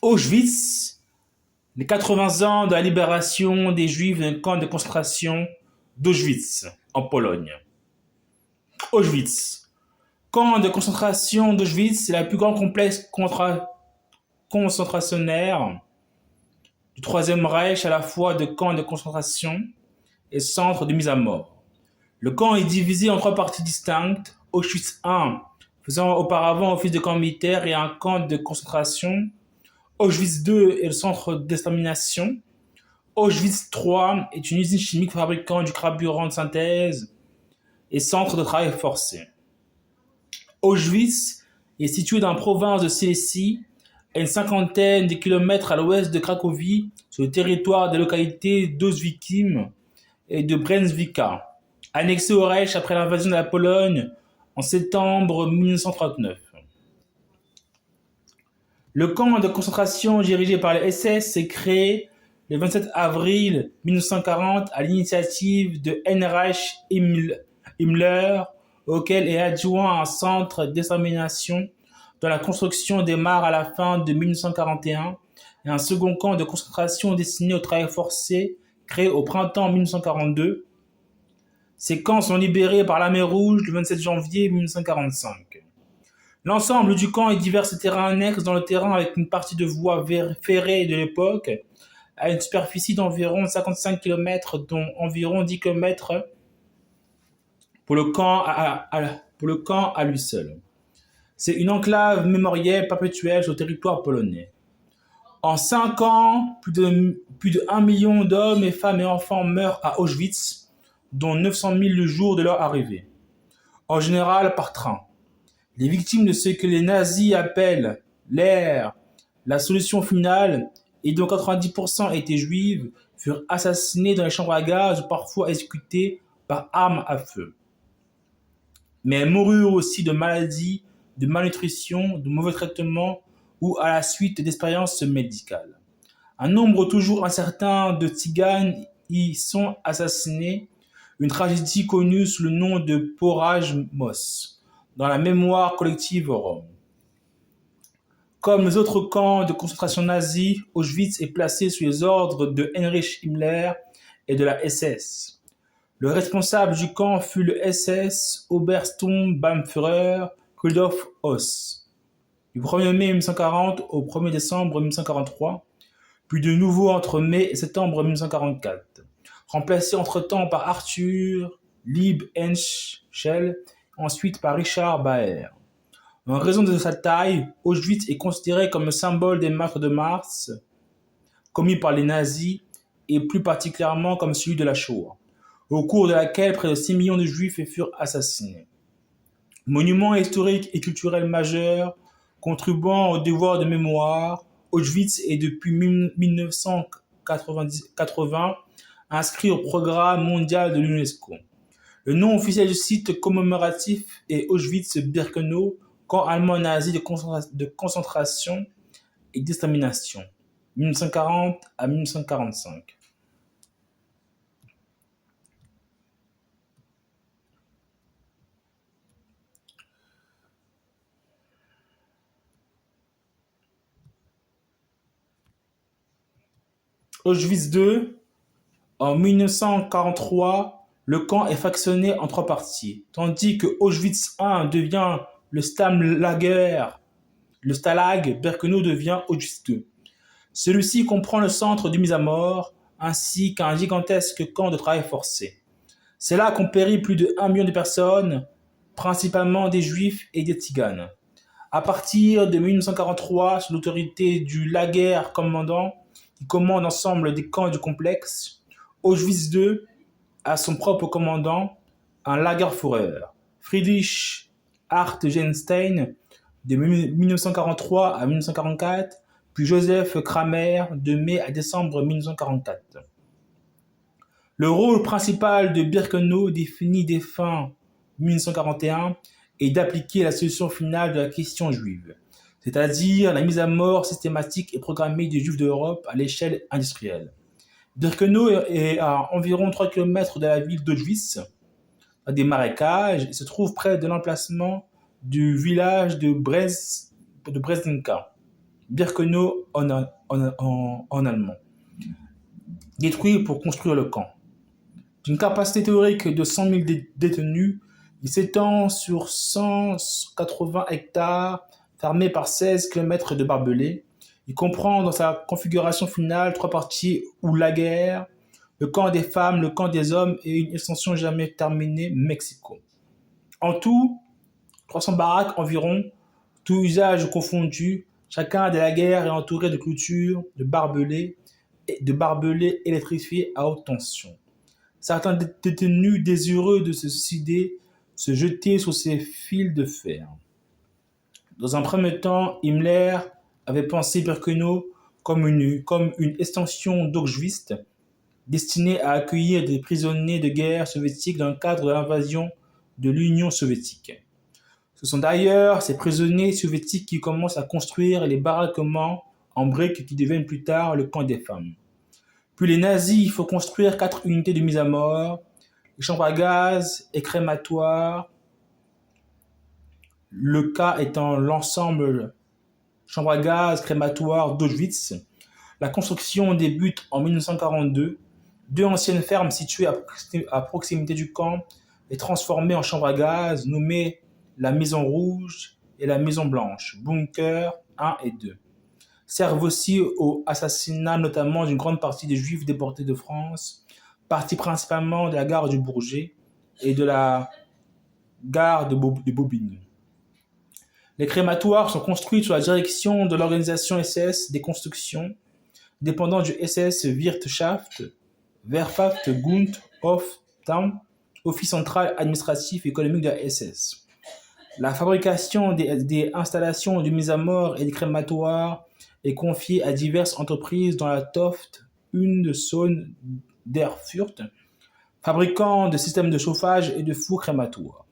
Auschwitz, les 80 ans de la libération des Juifs d'un camp de concentration d'Auschwitz, en Pologne. Auschwitz. Camp de concentration d'Auschwitz, c'est la plus grande complexe concentrationnaire du Troisième Reich, à la fois de camp de concentration et centre de mise à mort. Le camp est divisé en trois parties distinctes. Auschwitz I, faisant auparavant office de camp militaire et un camp de concentration. Auschwitz II est le centre d'extermination. Auschwitz III est une usine chimique fabriquant du carburant de synthèse et centre de travail forcé. Auschwitz est situé dans la province de Silésie, à une cinquantaine de kilomètres à l'ouest de Cracovie, sur le territoire des localités d'Auschwitz et de Brzezinka, annexé au Reich après l'invasion de la Pologne en septembre 1939. Le camp de concentration dirigé par les SS s'est créé le 27 avril 1940 à l'initiative de Heinrich Himmler, auquel est adjoint un centre d'extermination dont la construction démarre à la fin de 1941 et un second camp de concentration destiné au travail forcé créé au printemps 1942. Ces camps sont libérés par l'armée rouge le 27 janvier 1945. L'ensemble du camp est divers terrains annexes dans le terrain avec une partie de voies ferrées de l'époque à une superficie d'environ 55 km, dont environ 10 km pour le camp à lui seul. C'est une enclave mémorielle perpétuelle sur le territoire polonais. En 5 ans, plus de 1 million d'hommes et femmes et enfants meurent à Auschwitz, dont 900 000 le jour de leur arrivée. En général par train. Les victimes de ce que les nazis appellent l'ère, la solution finale, et dont 90% étaient juives, furent assassinées dans les chambres à gaz ou parfois exécutées par armes à feu. Mais elles moururent aussi de maladies, de malnutrition, de mauvais traitements ou à la suite d'expériences médicales. Un nombre toujours incertain de tziganes y sont assassinés, une tragédie connue sous le nom de Porajmos, dans la mémoire collective Rome. Comme les autres camps de concentration nazis, Auschwitz est placé sous les ordres de Heinrich Himmler et de la SS. Le responsable du camp fut le SS Obersturmbannführer Rudolf Höss. Du 1er mai 1940 au 1er décembre 1943, puis de nouveau entre mai et septembre 1944, remplacé entre-temps par Arthur Liebhenschel, ensuite par Richard Baer. En raison de sa taille, Auschwitz est considéré comme le symbole des meurtres de mars commis par les nazis et plus particulièrement comme celui de la Shoah, au cours de laquelle près de 6 millions de juifs furent assassinés. Monument historique et culturel majeur, contribuant au devoir de mémoire, Auschwitz est depuis 1980 inscrit au programme mondial de l'UNESCO. Le nom officiel du site commémoratif est Auschwitz-Birkenau, camp allemand nazi de concentration et d'extermination, 1940 à 1945. Auschwitz II, en 1943, le camp est factionné en 3 parties, tandis que Auschwitz I devient le Stalag Birkenau devient Auschwitz II. Celui-ci comprend le centre de mise à mort, ainsi qu'un gigantesque camp de travail forcé. C'est là qu'ont péri plus de 1 million de personnes, principalement des juifs et des tziganes. À partir de 1943, sous l'autorité du Lagerkommandant, qui commande l'ensemble des camps du complexe, Auschwitz II a son propre commandant, un Lagerführer, Friedrich Hartgenstein, de 1943 à 1944, puis Joseph Kramer, de mai à décembre 1944. Le rôle principal de Birkenau, défini dès fin 1941, est d'appliquer la solution finale de la question juive, c'est-à-dire la mise à mort systématique et programmée des Juifs d'Europe à l'échelle industrielle. Birkenau est à environ 3 km de la ville d'Auschwitz, dans des marécages, et se trouve près de l'emplacement du village de Brzezinka. Birkenau en allemand, détruit pour construire le camp. D'une capacité théorique de 100 000 détenus, il s'étend sur 180 hectares, fermé par 16 km de barbelés. Il comprend dans sa configuration finale trois parties ou la guerre, le camp des femmes, le camp des hommes et une extension jamais terminée, Mexico. En tout, 300 baraques environ, tout usage confondu, chacun de la guerre est entouré de clôtures, de barbelés électrifiés à haute tension. Certains détenus désireux de se suicider se jetaient sur ces fils de fer. Dans un premier temps, Himmler avait pensé Birkenau comme une extension d'Auschwitz destinée à accueillir des prisonniers de guerre soviétiques dans le cadre de l'invasion de l'Union soviétique. Ce sont d'ailleurs ces prisonniers soviétiques qui commencent à construire les baraquements en briques qui deviennent plus tard le camp des femmes. Puis les nazis, il faut construire 4 unités de mise à mort, les chambres à gaz et crématoires, le cas étant l'ensemble chambre à gaz crématoire d'Auschwitz. La construction débute en 1942. 2 anciennes fermes situées à proximité du camp et transformées en chambres à gaz, nommées la Maison Rouge et la Maison Blanche, Bunker 1 et 2. Servent aussi au assassinat notamment d'une grande partie des Juifs déportés de France, partis principalement de la gare du Bourget et de la gare de Bobigny. Les crématoires sont construits sous la direction de l'organisation SS des constructions, dépendant du SS Wirtschaft, Wehrpfad, Bund, Hof, Tam, Office central administratif et économique de la SS. La fabrication des installations de mise à mort et des crématoires est confiée à diverses entreprises dans la Toft, une de Saône d'Erfurt, fabricant de systèmes de chauffage et de fours crématoires.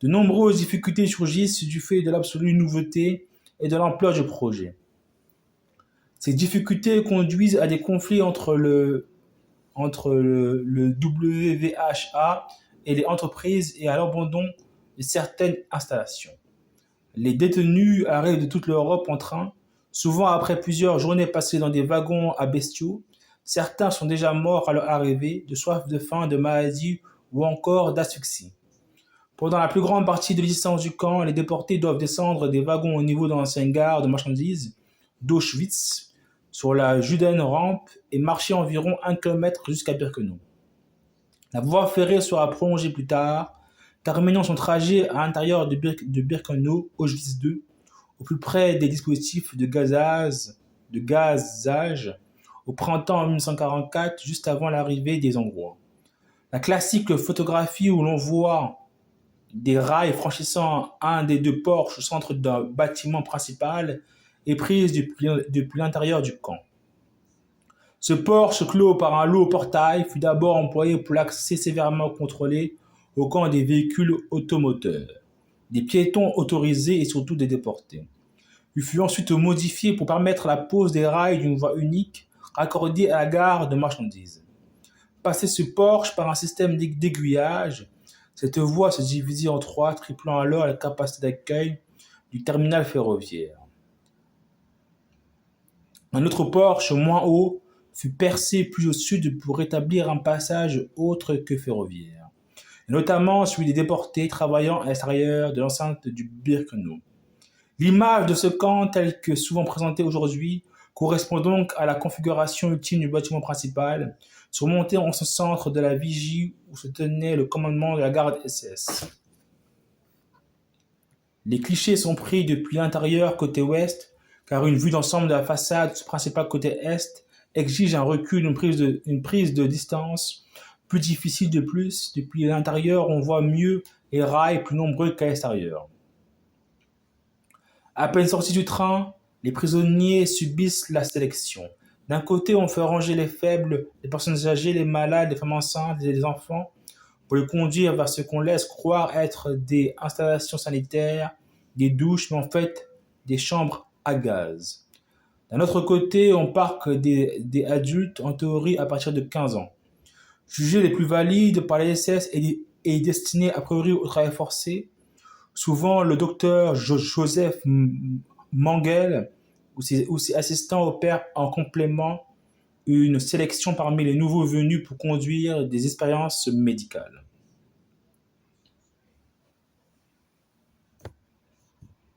De nombreuses difficultés surgissent du fait de l'absolue nouveauté et de l'ampleur du projet. Ces difficultés conduisent à des conflits entre le WVHA et les entreprises et à l'abandon de certaines installations. Les détenus arrivent de toute l'Europe en train, souvent après plusieurs journées passées dans des wagons à bestiaux. Certains sont déjà morts à leur arrivée, de soif, de faim, de maladie ou encore d'asphyxie. Pendant la plus grande partie de l'existence du camp, les déportés doivent descendre des wagons au niveau de l'ancienne gare de marchandises d'Auschwitz sur la Judenrampe et marcher environ 1 km jusqu'à Birkenau. La voie ferrée sera prolongée plus tard, terminant son trajet à l'intérieur de Birkenau, Auschwitz II, au plus près des dispositifs de gazage au printemps 1944, juste avant l'arrivée des Hongrois. La classique photographie où l'on voit des rails franchissant un des 2 porches au centre d'un bâtiment principal est prise depuis l'intérieur du camp. Ce porche clos par un lourd portail fut d'abord employé pour l'accès sévèrement contrôlé au camp des véhicules automoteurs, des piétons autorisés et surtout des déportés. Il fut ensuite modifié pour permettre la pose des rails d'une voie unique raccordée à la gare de marchandises. Passé ce porche par un système d'aiguillage, cette voie se divisait en 3, triplant alors la capacité d'accueil du terminal ferroviaire. Un autre porche moins haut fut percé plus au sud pour rétablir un passage autre que ferroviaire, et notamment celui des déportés travaillant à l'extérieur de l'enceinte du Birkenau. L'image de ce camp, telle que souvent présentée aujourd'hui, correspond donc à la configuration ultime du bâtiment principal, surmonté en ce centre de la vigie où se tenait le commandement de la garde SS. Les clichés sont pris depuis l'intérieur côté ouest, car une vue d'ensemble de la façade principale côté est exige un recul, une prise de distance plus difficile de plus. Depuis l'intérieur, on voit mieux les rails plus nombreux qu'à l'extérieur. À peine sortis du train, les prisonniers subissent la sélection. D'un côté, on fait ranger les faibles, les personnes âgées, les malades, les femmes enceintes et les enfants pour les conduire vers ce qu'on laisse croire être des installations sanitaires, des douches, mais en fait des chambres à gaz. D'un autre côté, on parque des adultes, en théorie à partir de 15 ans. Jugés les plus valides par les SS et destinés a priori au travail forcé, souvent le docteur Joseph Mengele où ces assistants opèrent en complément une sélection parmi les nouveaux venus pour conduire des expériences médicales.